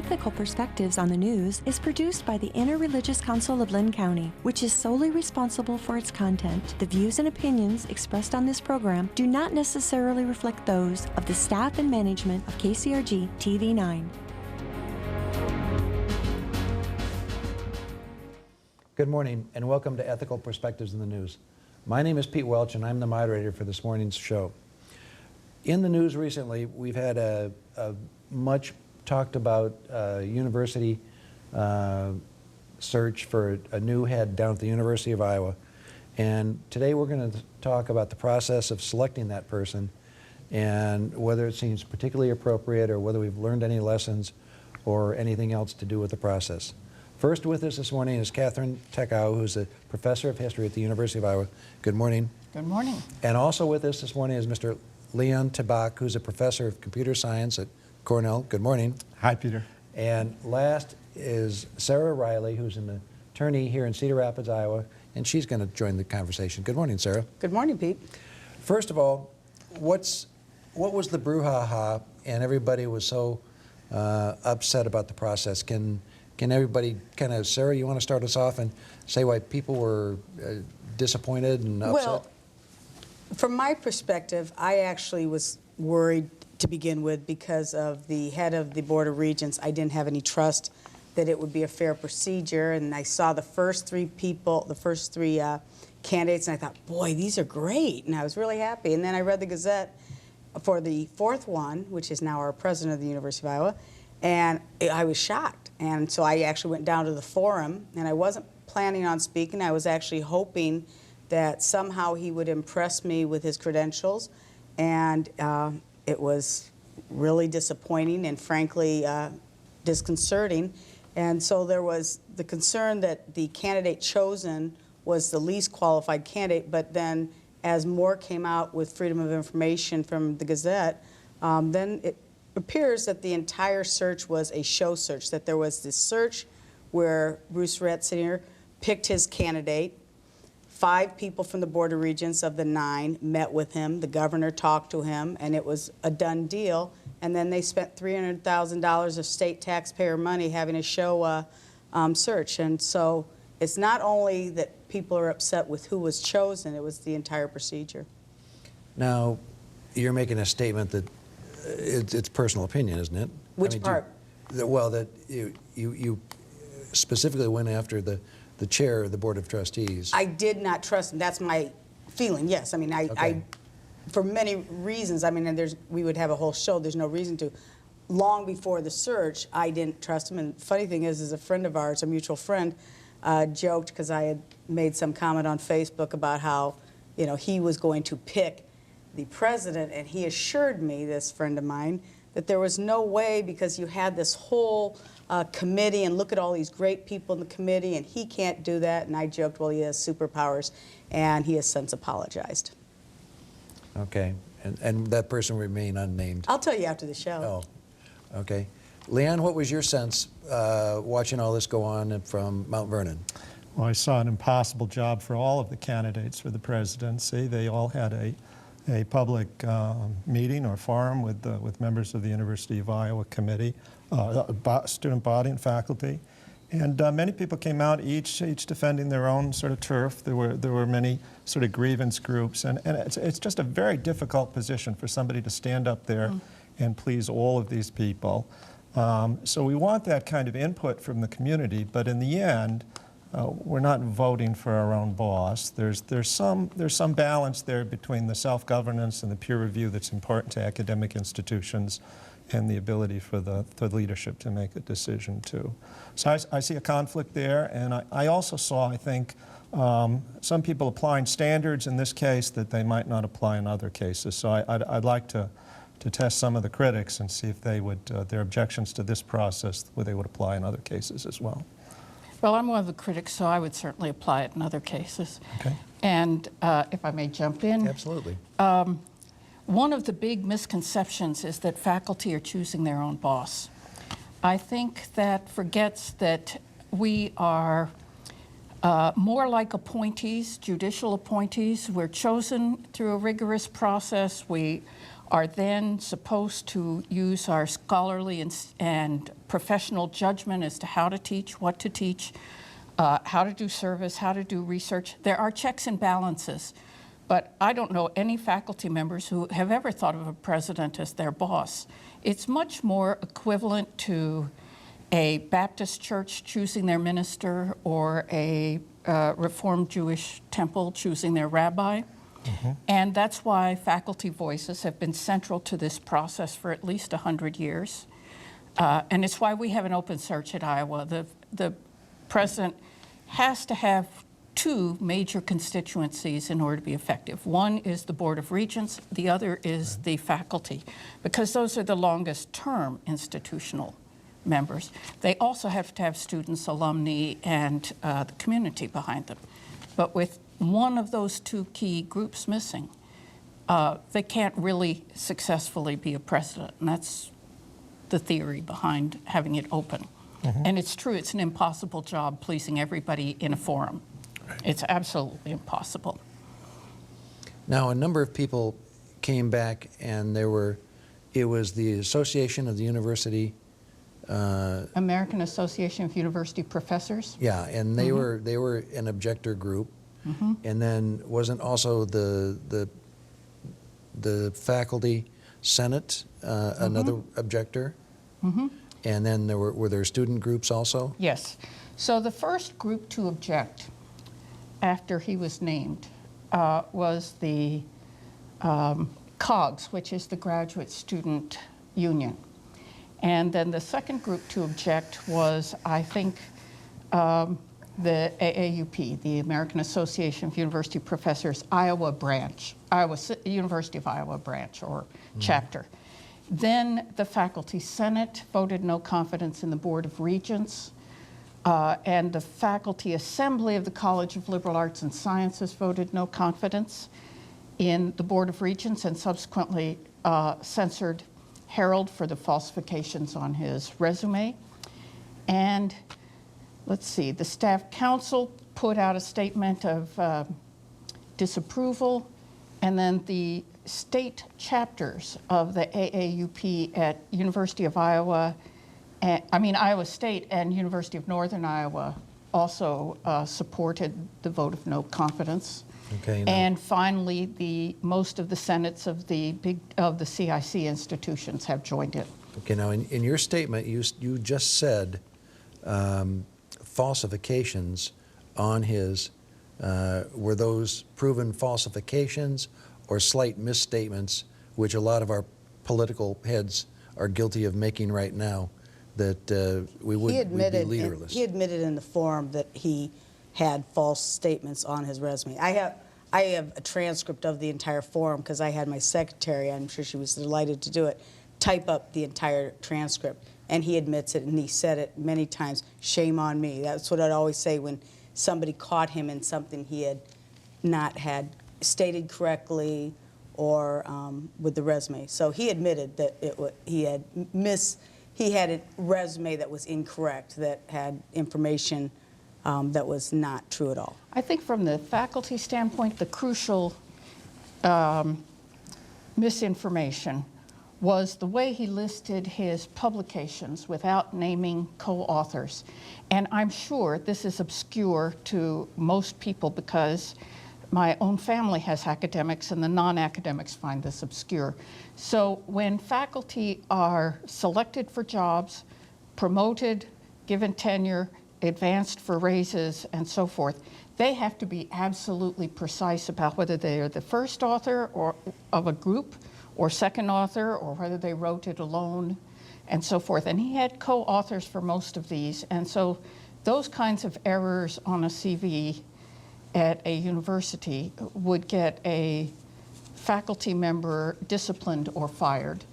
Ethical Perspectives on the News is produced by the Interreligious Council of Lynn County, which is solely responsible for its content. The views and opinions expressed on this program do not necessarily reflect those of the staff and management of KCRG TV9. Good morning and welcome to Ethical Perspectives in the News. My name is Pete Welch and I'm the moderator for this morning's show. In the news recently, we've had a much talked about university search for a new head down at the University of Iowa. And today we're going to talk about the process of selecting that person and whether it seems particularly appropriate or whether we've learned any lessons or anything else to do with the process. First with us this morning is Katherine Tachau, who's a professor of history at the University of Iowa. Good morning. Good morning. And also with us this morning is Mr. Leon Tabak, who's a professor of computer science at Cornell. Good morning. Hi, Peter. And last is Sara Riley, who's an attorney here in Cedar Rapids, Iowa, and she's going to join the conversation. Good morning, Sara. Good morning, Pete. First of all, what was the brouhaha, and everybody was so upset about the process? Can everybody kind of, Sara, you want to start us off and say why people were disappointed and upset? Well, from my perspective, I actually was worried to begin with because of the head of the Board of Regents. I didn't have any trust that it would be a fair procedure, and I saw the first three candidates, and I thought, boy, these are great, and I was really happy. And then I read the Gazette for the fourth one, which is now our president of the University of Iowa, and I was shocked. And so I actually went down to the forum, and I wasn't planning on speaking. I was actually hoping that somehow he would impress me with his credentials, and it was really disappointing and frankly disconcerting. And so there was the concern that the candidate chosen was the least qualified candidate, but then as more came out with freedom of information from the Gazette, then it appears that the entire search was a show search, that there was this search where Bruce Ratzinger picked his candidate. 5 people from the Board of Regents of the 9 met with him. The governor talked to him, and it was a done deal. And then they spent $300,000 of state taxpayer money having a show search. And so it's not only that people are upset with who was chosen, it was the entire procedure. Now, you're making a statement that it's personal opinion, isn't it? Which part? Well, that you specifically went after the chair of the Board of Trustees. I did not trust him. That's my feeling, yes. I mean, I for many reasons, I mean, and we would have a whole show, there's no reason to. Long before the search, I didn't trust him. And the funny thing is a friend of ours, a mutual friend, joked, because I had made some comment on Facebook about how, you know, he was going to pick the president, and he assured me, this friend of mine, that there was no way, because you had this whole committee, and look at all these great people in the committee, and he can't do that. And I joked, well, he has superpowers, and he has since apologized. Okay, and that person remain unnamed. I'll tell you after the show. Oh, okay. Leon, what was your sense watching all this go on from Mount Vernon? Well, I saw an impossible job for all of the candidates for the presidency. They all had a public meeting or forum with members of the University of Iowa committee, student body and faculty. And many people came out, each defending their own sort of turf. There were many sort of grievance groups, and it's just a very difficult position for somebody to stand up there and please all of these people. So we want that kind of input from the community, but in the end, we're not voting for our own boss. There's some balance there between the self-governance and the peer review that's important to academic institutions, and the ability for the leadership to make a decision too. So I see a conflict there, and I also saw, I think, some people applying standards in this case that they might not apply in other cases. So I'd like to test some of the critics and see if they would, their objections to this process, where they would apply in other cases as well. Well, I'm one of the critics, so I would certainly apply it in other cases. Okay. And if I may jump in. Absolutely. One of the big misconceptions is that faculty are choosing their own boss. I think that forgets that we are more like appointees, judicial appointees. We're chosen through a rigorous process. We are then supposed to use our scholarly and professional judgment as to how to teach, what to teach, how to do service, how to do research. There are checks and balances, but I don't know any faculty members who have ever thought of a president as their boss. It's much more equivalent to a Baptist church choosing their minister or a Reformed Jewish temple choosing their rabbi. And that's why faculty voices have been central to this process for at least 100 years. And it's why we have an open search at Iowa. The president has to have two major constituencies in order to be effective. One is the Board of Regents, the other is the faculty, because those are the longest term institutional members. They also have to have students, alumni, and the community behind them. But with one of those two key groups missing, they can't really successfully be a president. And that's the theory behind having it open. And it's true, it's an impossible job pleasing everybody in a forum. It's absolutely impossible. Now, a number of people came back, and it was the Association of the University. American Association of University Professors. Yeah, and they were an objector group. And then wasn't also the faculty senate another objector? And then were there student groups also? Yes. So the first group to object after he was named was the COGS, which is the Graduate Student Union. And then the second group to object was, I think, the AAUP, the American Association of University Professors Iowa branch, University of Iowa branch or chapter. Then the Faculty Senate voted no confidence in the Board of Regents, and the Faculty Assembly of the College of Liberal Arts and Sciences voted no confidence in the Board of Regents and subsequently censored Harold for the falsifications on his resume. And let's see, the Staff Council put out a statement of disapproval, and then the state chapters of the AAUP at University of Iowa, Iowa State and University of Northern Iowa also supported the vote of no confidence. Okay. And finally, most of the senates of the CIC institutions have joined it. Okay, now in your statement, you just said falsifications on his, were those proven falsifications or slight misstatements, which a lot of our political heads are guilty of making right now, that we'd be leaderless? He admitted in the forum that he had false statements on his resume. I have a transcript of the entire forum because I had my secretary, I'm sure she was delighted to do it, type up the entire transcript. And he admits it, and he said it many times, shame on me. That's what I'd always say when somebody caught him in something he had not had stated correctly or with the resume. So he admitted that he had a resume that was incorrect, that had information that was not true at all. I think from the faculty standpoint, the crucial misinformation was the way he listed his publications without naming co-authors. And I'm sure this is obscure to most people because my own family has academics and the non-academics find this obscure. So when faculty are selected for jobs, promoted, given tenure, advanced for raises, and so forth, they have to be absolutely precise about whether they are the first author of a group or second author, or whether they wrote it alone, and so forth. And he had co-authors for most of these, and so those kinds of errors on a CV at a university would get a faculty member disciplined or fired.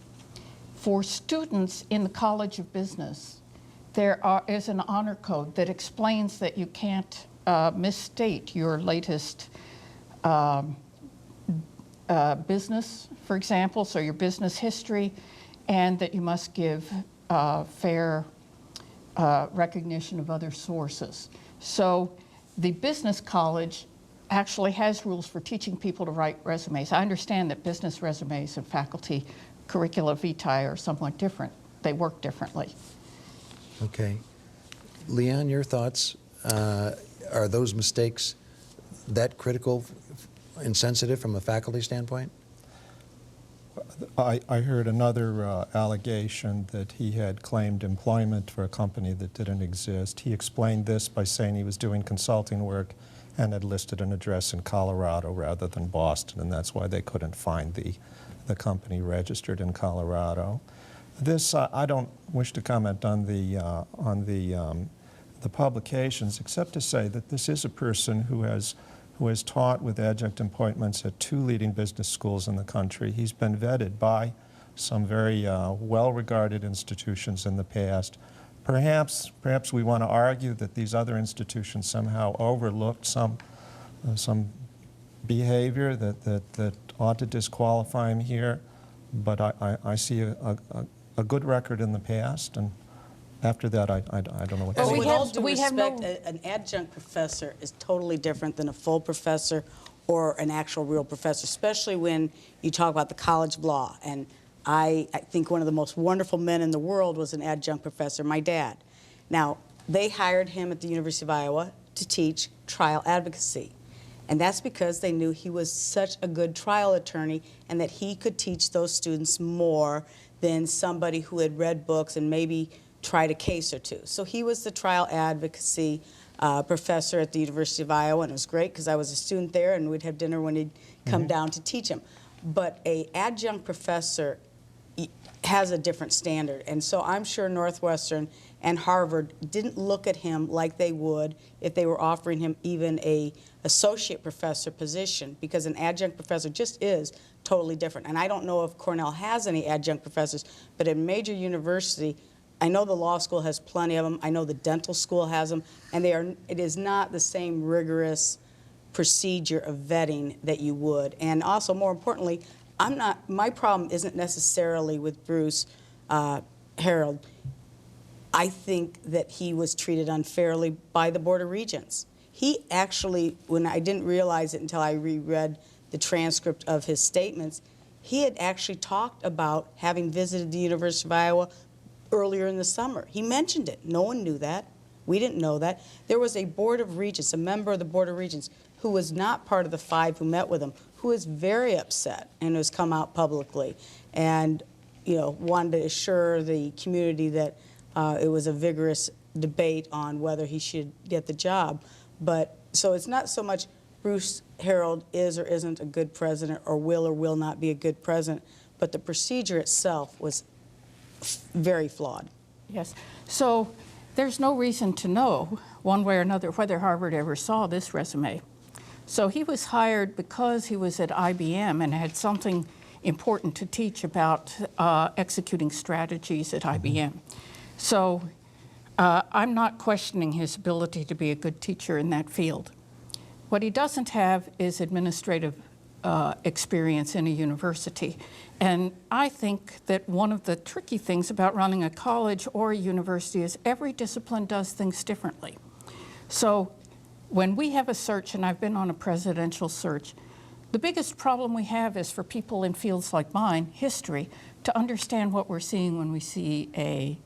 For students in the College of Business, there is an honor code that explains that you can't misstate your latest business, for example, so your business history, and that you must give fair recognition of other sources. So the business college actually has rules for teaching people to write resumes. I understand that business resumes and faculty curricula vitae are somewhat different. They work differently. Okay. Leon, your thoughts? Are those mistakes that critical and sensitive from a faculty standpoint? I heard another allegation that he had claimed employment for a company that didn't exist. He explained this by saying he was doing consulting work and had listed an address in Colorado rather than Boston, and that's why they couldn't find the company registered in Colorado. This, I don't wish to comment on the publications, except to say that this is a person who has taught with adjunct appointments at 2 leading business schools in the country. He's been vetted by some very well-regarded institutions in the past. Perhaps we want to argue that these other institutions somehow overlooked some behavior that ought to disqualify him here. But I see a good record in the past, and after that, I don't know what to Well, say. with all due we have respect, no- an adjunct professor is totally different than a full professor or an actual real professor, especially when you talk about the College of Law. And I think one of the most wonderful men in the world was an adjunct professor, my dad. Now, they hired him at the University of Iowa to teach trial advocacy. And that's because they knew he was such a good trial attorney and that he could teach those students more than somebody who had read books and maybe tried a case or two. So he was the trial advocacy professor at the University of Iowa, and it was great because I was a student there and we'd have dinner when he'd come down to teach him. But a adjunct professor has a different standard, and so I'm sure Northwestern and Harvard didn't look at him like they would if they were offering him even a associate professor position, because an adjunct professor just is totally different. And I don't know if Cornell has any adjunct professors, but at a major university, I know the law school has plenty of them. I know the dental school has them, and it is not the same rigorous procedure of vetting that you would. And also, more importantly, my problem isn't necessarily with Bruce Harold. I think that he was treated unfairly by the Board of Regents. He actually, when I didn't realize it until I reread the transcript of his statements, he had actually talked about having visited the University of Iowa earlier in the summer. He mentioned it. No one knew that. We didn't know that. There was a Board of Regents, a member of the Board of Regents, who was not part of the 5 who met with him, who was very upset and has come out publicly and wanted to assure the community that it was a vigorous debate on whether he should get the job. But so it's not so much Bruce Harold is or isn't a good president or will not be a good president, but the procedure itself was very flawed. Yes. So there's no reason to know one way or another whether Harvard ever saw this resume. So he was hired because he was at IBM and had something important to teach about executing strategies at IBM. So I'm not questioning his ability to be a good teacher in that field. What he doesn't have is administrative experience in a university. And I think that one of the tricky things about running a college or a university is every discipline does things differently. So when we have a search, and I've been on a presidential search, the biggest problem we have is for people in fields like mine, history, to understand what we're seeing when we see a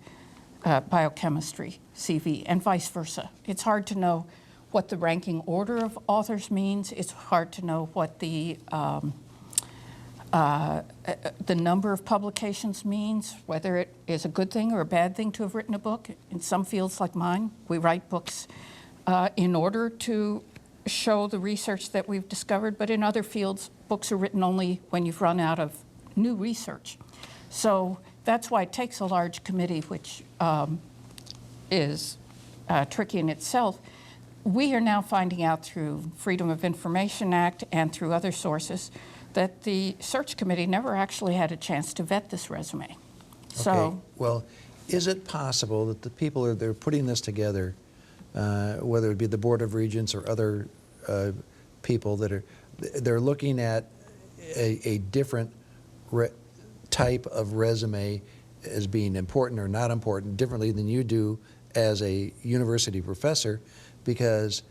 biochemistry CV, and vice versa. It's hard to know what the ranking order of authors means. It's hard to know what the number of publications means, whether it is a good thing or a bad thing to have written a book. In some fields like mine, we write books in order to show the research that we've discovered, but in other fields, books are written only when you've run out of new research. So that's why it takes a large committee, which is tricky in itself. We are now finding out through Freedom of Information Act and through other sources that the search committee never actually had a chance to vet this resume. So, okay. Well, is it possible that the people that are putting this together, whether it be the Board of Regents or other people they're looking at a different type of resume as being important or not important differently than you do as a university professor, because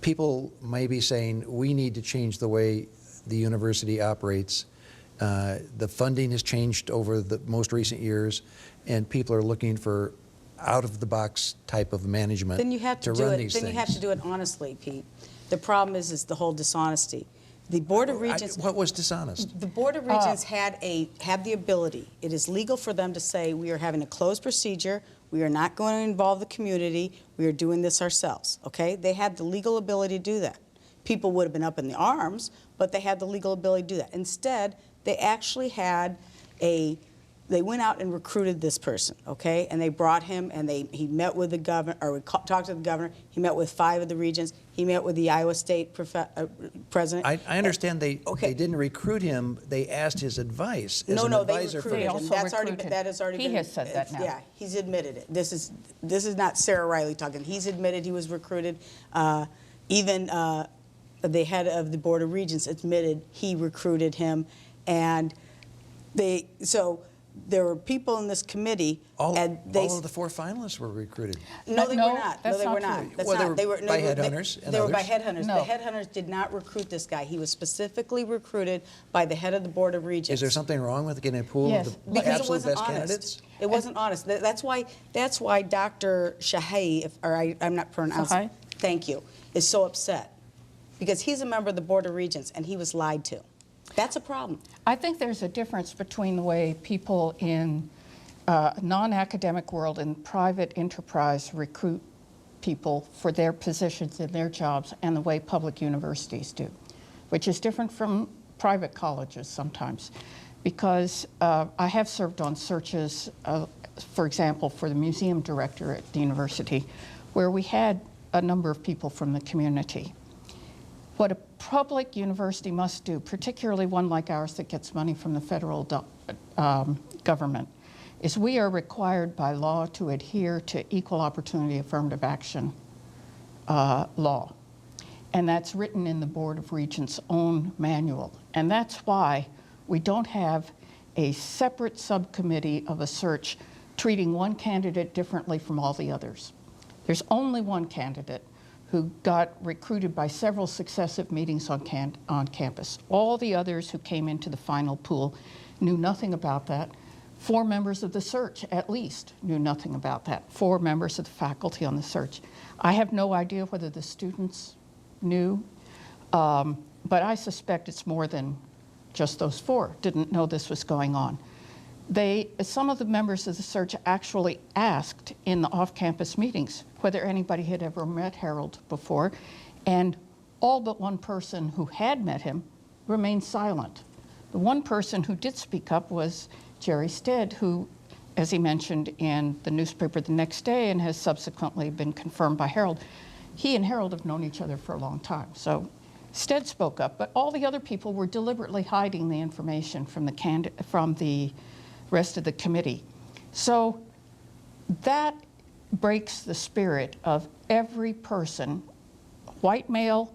people may be saying, we need to change the way the university operates. The funding has changed over the most recent years, and people are looking for out-of-the-box type of management Then you have to do run it. these Then things. you have to do it honestly, Pete. The problem is the whole dishonesty. The Board of Regents. What was dishonest? The Board of Regents had the ability. It is legal for them to say, we are having a closed procedure. We are not going to involve the community. We are doing this ourselves. Okay? They had the legal ability to do that. People would have been up in the arms, but they had the legal ability to do that. Instead, they actually had they went out and recruited this person, okay? And they brought him, and he met with the governor, or talked to the governor. He met with 5 of the regents. He met with the Iowa State president. I understand they Okay. didn't recruit him. They asked his advice as No, an no, they advisor for recruited him. him. also That's already recruited. that has already He been. has said that now. Yeah, he's admitted it. This is not Sarah Riley talking. He's admitted he was recruited. Even the head of the Board of Regents admitted he recruited him, and there were people in this committee, All and of the 4 finalists were recruited. No, they No, were not. that's No, they not were true. not. That's Well, they not. were They were by headhunters and They were by others? headhunters. No. The headhunters did not recruit this guy. He was specifically recruited by the head of the Board of Regents. Is there something wrong with getting a pool Yes, of the Because it absolute wasn't best honest. candidates? It wasn't honest. That's why Dr. Shahai, I'm not pronouncing. Shahai? Thank you, is so upset, because he's a member of the Board of Regents and he was lied to. That's a problem. I think there's a difference between the way people in non-academic world and private enterprise recruit people for their positions in their jobs and the way public universities do, which is different from private colleges sometimes. Because I have served on searches, for example, for the museum director at the university, where we had a number of people from the community. What a public university must do, particularly one like ours that gets money from the federal government, is we are required by law to adhere to equal opportunity affirmative action law. And that's written in the Board of Regents' own manual. And that's why we don't have a separate subcommittee of a search treating one candidate differently from all the others. There's only one candidate who got recruited by several successive meetings on campus. All the others who came into the final pool knew nothing about that. 4 members of the search, at least, knew nothing about that. 4 members of the faculty on the search. I have no idea whether the students knew, but I suspect it's more than just those 4 didn't know this was going on. Some of the members of the search actually asked in the off-campus meetings whether anybody had ever met Harold before, and all but one person who had met him remained silent. The one person who did speak up was Jerry Stead, who, as he mentioned in the newspaper the next day and has subsequently been confirmed by Harold, he and Harold have known each other for a long time. So Stead spoke up, but all the other people were deliberately hiding the information from the rest of the committee. So that breaks the spirit of every person, white male,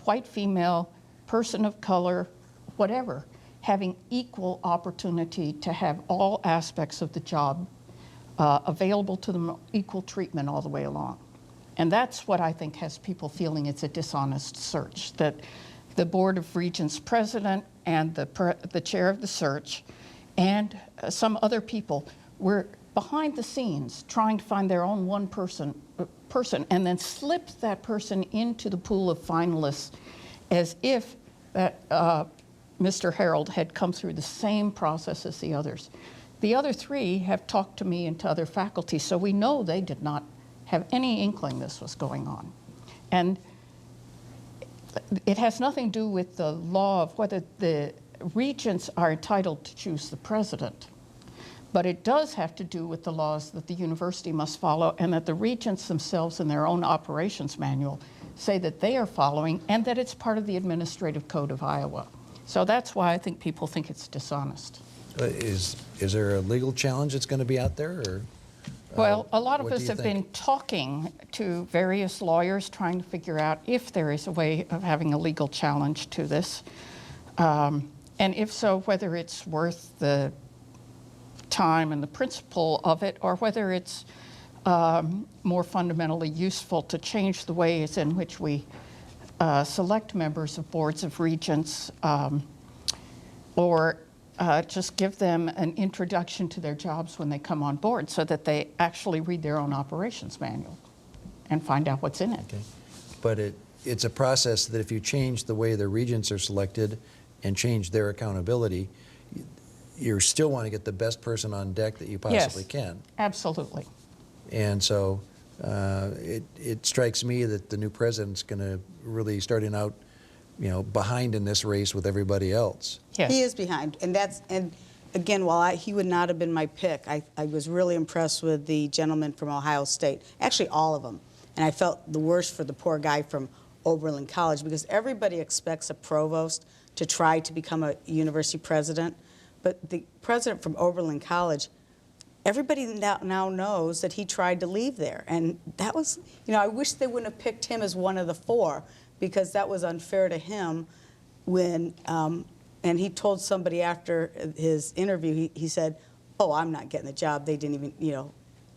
white female, person of color, whatever, having equal opportunity to have all aspects of the job available to them, equal treatment all the way along. And that's what I think has people feeling it's a dishonest search, that the Board of Regents president and the chair of the search and some other people were behind the scenes trying to find their own one person and then slipped that person into the pool of finalists as if that Mr. Harold had come through the same process as the others. The other 3 have talked to me and to other faculty, so we know they did not have any inkling this was going on. And it has nothing to do with the law of whether the regents are entitled to choose the president, but it does have to do with the laws that the university must follow and that the regents themselves in their own operations manual say that they are following, and that it's part of the administrative code of Iowa. So that's why I think people think it's dishonest. Is there a legal challenge that's going to be out there? Or, well, a lot of what do us you have think? been talking to various lawyers trying to figure out if there is a way of having a legal challenge to this. And if so, whether it's worth the time and the principle of it, or whether it's more fundamentally useful to change the ways in which we select members of boards of regents, or just give them an introduction to their jobs when they come on board so that they actually read their own operations manual and find out what's in it. Okay. But it's a process that if you change the way the regents are selected and change their accountability, you still want to get the best person on deck that you possibly can. Absolutely. And so it strikes me that the new president's going to really starting out, behind in this race with everybody else. Yes. He is behind, and again, while he would not have been my pick, I was really impressed with the gentleman from Ohio State, actually all of them, and I felt the worst for the poor guy from Oberlin College, because everybody expects a provost to try to become a university president, but the president from Oberlin College, everybody now knows that he tried to leave there, and that was, I wish they wouldn't have picked him as one of the four, because that was unfair to him when, and he told somebody after his interview, he said, oh, I'm not getting the job. They didn't even,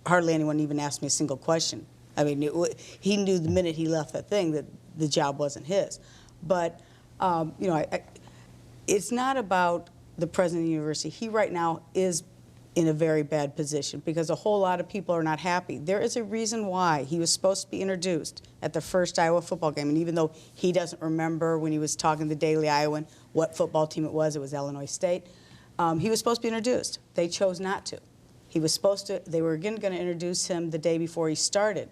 hardly anyone even asked me a single question. I mean, he knew the minute he left that thing that the job wasn't his. But, it's not about the president of the university. He right now is in a very bad position because a whole lot of people are not happy. There is a reason why he was supposed to be introduced at the first Iowa football game, and even though he doesn't remember when he was talking to the Daily Iowan what football team it was Illinois State, he was supposed to be introduced. They chose not to. He was supposed to, they were again going to introduce him the day before he started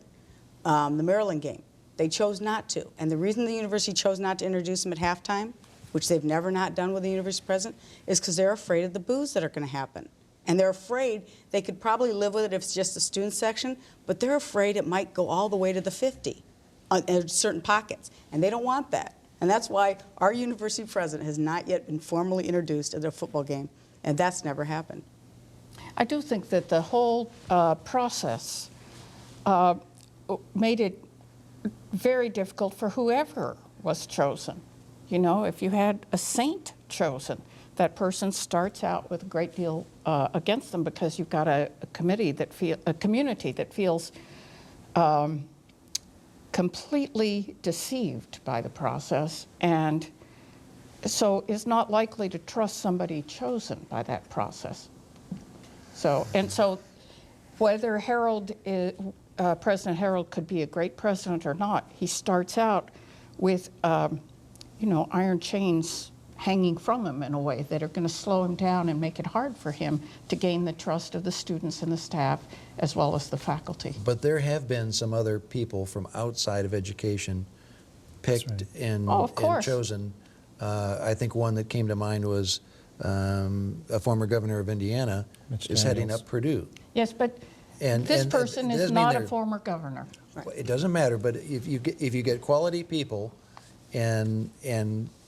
the Maryland game. They chose not to, and the reason the university chose not to introduce him at halftime, which they've never not done with the university president, is because they're afraid of the boos that are going to happen. And they're afraid they could probably live with it if it's just the student section, but they're afraid it might go all the way to the 50 in certain pockets, and they don't want that. And that's why our university president has not yet been formally introduced at a football game, and that's never happened. I do think that the whole process made it very difficult for whoever was chosen. If you had a saint chosen, that person starts out with a great deal against them because you've got a community that feels completely deceived by the process, and so is not likely to trust somebody chosen by that process. So whether President Harold could be a great president or not, he starts out with iron chains hanging from him in a way that are going to slow him down and make it hard for him to gain the trust of the students and the staff as well as the faculty. But there have been some other people from outside of education picked and chosen. I think one that came to mind was a former governor of Indiana is heading up Purdue. Yes, but this person is not a former governor. It doesn't matter, but if you get quality people, and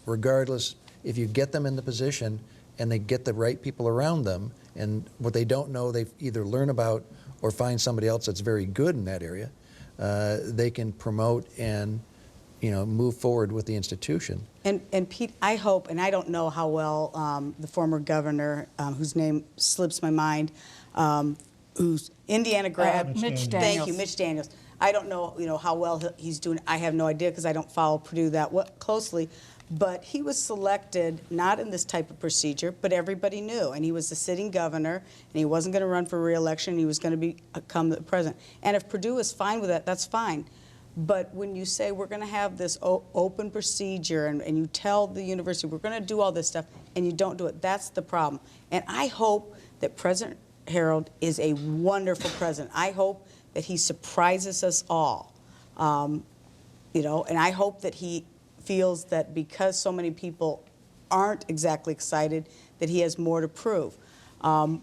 regardless, if you get them in the position and they get the right people around them, and what they don't know, they either learn about or find somebody else that's very good in that area, they can promote and move forward with the institution. And Pete, I hope, and I don't know how well the former governor, whose name slips my mind, who's Indiana grad, Mitch Daniels. Thank you, Mitch Daniels. I don't know, how well he's doing. I have no idea because I don't follow Purdue that closely. But he was selected not in this type of procedure, but everybody knew. And he was the sitting governor, and he wasn't going to run for re-election. He was going to become the president. And if Purdue is fine with that, that's fine. But when you say we're going to have this open procedure and you tell the university we're going to do all this stuff and you don't do it, that's the problem. And I hope that President Harold is a wonderful president. I hope that he surprises us all, and I hope that he feels that because so many people aren't exactly excited, that he has more to prove, and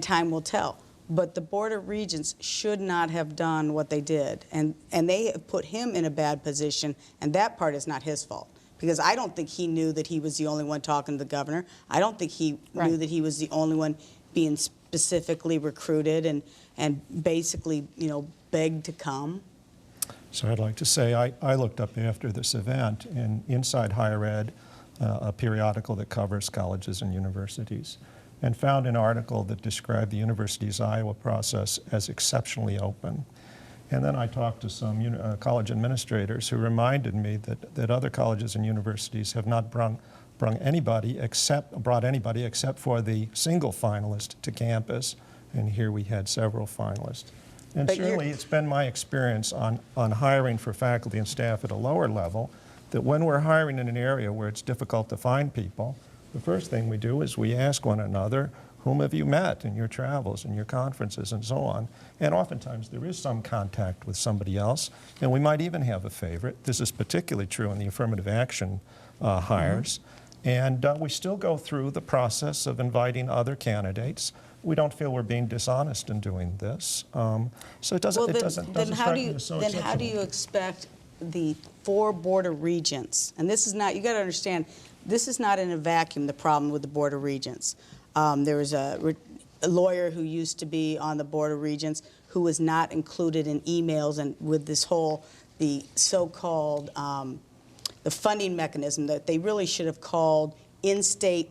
time will tell. But the Board of Regents should not have done what they did, and they have put him in a bad position, and that part is not his fault. Because I don't think he knew that he was the only one talking to the governor. I don't think he knew that he was the only one being specifically recruited and basically, begged to come. So I'd like to say I looked up after this event in Inside Higher Ed, a periodical that covers colleges and universities. and found an article that described the University's Iowa process as exceptionally open. And then I talked to some college administrators who reminded me that other colleges and universities have not brought anybody except for the single finalist to campus, and here we had several finalists. And But certainly it's been my experience on hiring for faculty and staff at a lower level that when we're hiring in an area where it's difficult to find people, the first thing we do is we ask one another, whom have you met in your travels and your conferences and so on? And oftentimes there is some contact with somebody else, and we might even have a favorite. This is particularly true in the affirmative action hires. And we still go through the process of inviting other candidates. We don't feel we're being dishonest in doing this. So it doesn't strike me as so Then how do exceptional. you expect the 4 Board of Regents, and this is not, you got to understand, this is not in a vacuum, the problem with the Board of Regents. There was a lawyer who used to be on the Board of Regents who was not included in emails, and with this whole, the so-called, the funding mechanism that they really should have called in-state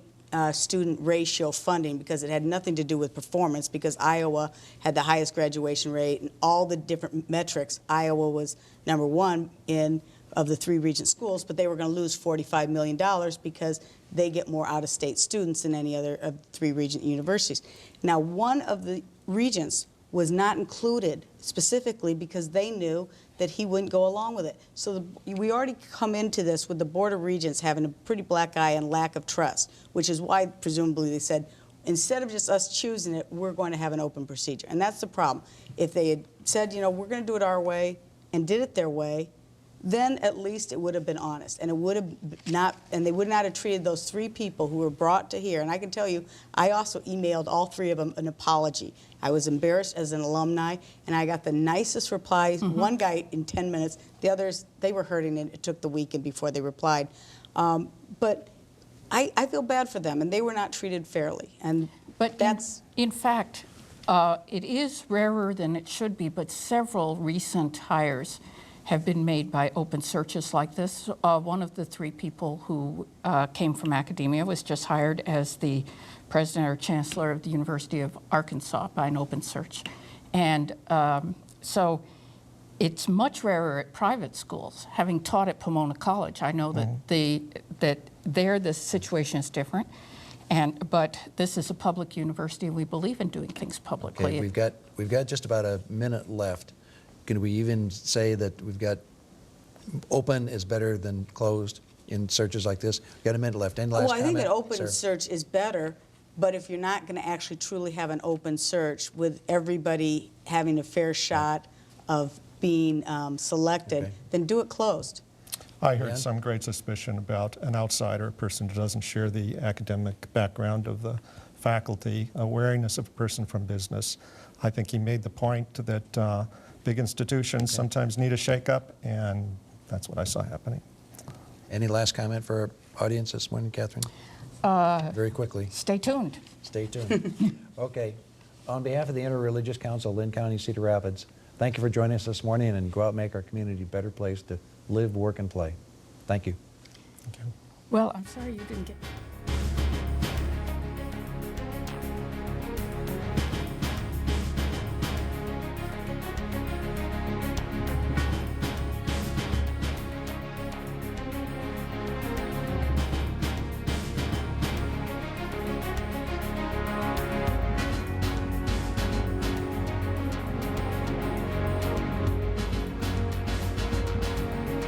student ratio funding, because it had nothing to do with performance, because Iowa had the highest graduation rate and all the different metrics. Iowa was #1 of the 3 regent schools, but they were going to lose $45 million because they get more out-of-state students than any other of 3 regent universities. Now, one of the regents was not included specifically because they knew that he wouldn't go along with it. So we already come into this with the Board of Regents having a pretty black eye and lack of trust, which is why presumably they said, instead of just us choosing it, we're going to have an open procedure. And that's the problem. If they had said, you know, we're going to do it our way and did it their way, then at least it would have been honest, and it would have not, and they would not have treated those 3 people who were brought to here. And I can tell you, I also emailed all 3 of them an apology. I was embarrassed as an alumni, and I got the nicest replies. One guy in 10 minutes, the others, they were hurting, and it took the weekend before they replied. But I feel bad for them, and they were not treated fairly. And But that's in fact, it is rarer than it should be, but several recent hires have been made by open searches like this. One of the 3 people who came from academia was just hired as the president or chancellor of the University of Arkansas by an open search. And so it's much rarer at private schools. Having taught at Pomona College, I know that the situation is different. But this is a public university, and we believe in doing things publicly. Okay, we've got just about a minute left. Can we even say that we've got open is better than closed in searches like this? We've got a minute left. Any last Well, I think comment, an open Sarah? search is better, but if you're not going to actually truly have an open search with everybody having a fair shot of being selected, Okay. then do it closed. I heard Dan? some great suspicion about an outsider, a person who doesn't share the academic background of the faculty, awareness of a person from business. I think he made the point that big institutions sometimes need a shakeup, and that's what I saw happening. Any last comment for our audience this morning, Katherine? Very quickly. Stay tuned. Stay tuned. Okay. On behalf of the Interreligious Council of Lynn County, Cedar Rapids, thank you for joining us this morning, and go out and make our community a better place to live, work, and play. Thank you. Thank you. Well, I'm sorry you didn't get